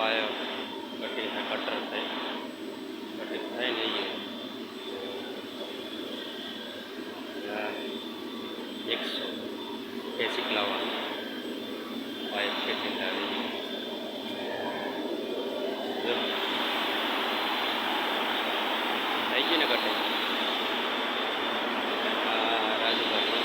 પાયો કટિંગ થાય કટર થાય કટિંગ થાય ને એ 180 લાવવાનું પાઇપ ફિટિંગ થાય થઈ ગયું ને કટિંગ રાજુભાઈ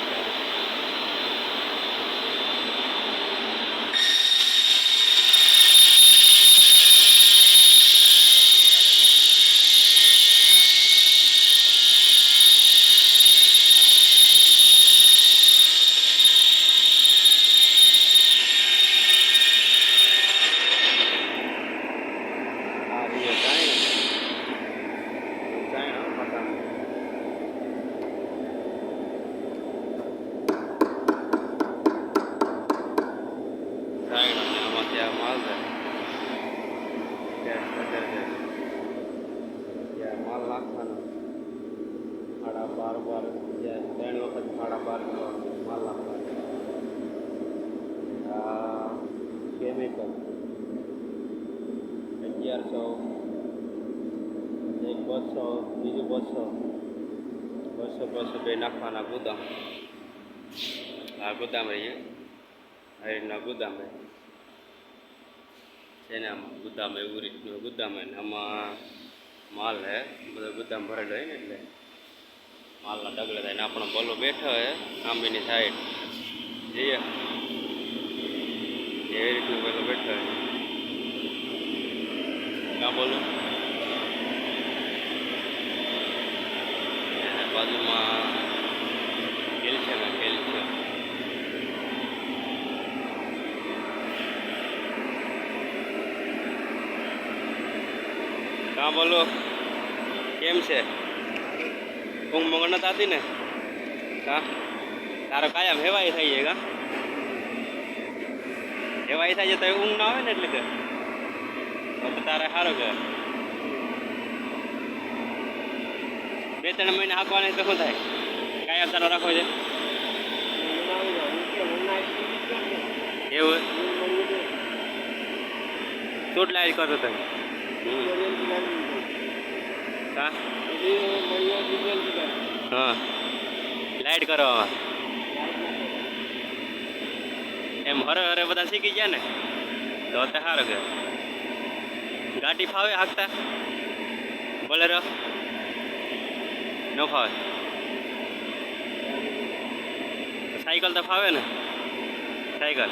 माल माल नाखवानो 12.5 3 वखत 12.5 माल नाखवानो केमिकल 1100 एक 200 बीजू 200 બે નાખવાના ગુદામ આ ગુદામ રહીએ આ રીતના ગુદામ રહે એને આમાં ગુદામ એવું રીતનું ગુદામ હોય ને આમાં માલ હે બધો ગુદામ ભરેલો હોય ને એટલે માલના ડગલે થાય ને આપણો બોલો બેઠો હોય આંબીની સાઈડ જઈએ એવી રીતનું બોલો બેઠો હોય કાં બોલું બાજુમાં ખેલ છે ને ખેલ છે કાં બોલો કેમ છે ઊંઘ મંગળ નથી આવતી ને કા તારો કાયમ હેવાઈ થઈ જાય કા હેવાઈ થાય છે તો ઊંઘ ના આવે ને એટલે કે તારે સારું કે 2-3 મહિના હાંકવાની તો શું થાય કાયમ તારો રાખવો છે એવું ચૂંટ લાઈટ કરતો તમે હા હા લાઈટ કરવામાં એમ હરે બધા શીખી ગયા ને તો અત્યારે સારું કે ગાડી ફાવે હાંકતા બોલેરો ન ફાવે સાયકલ તો ફાવે ને સાયકલ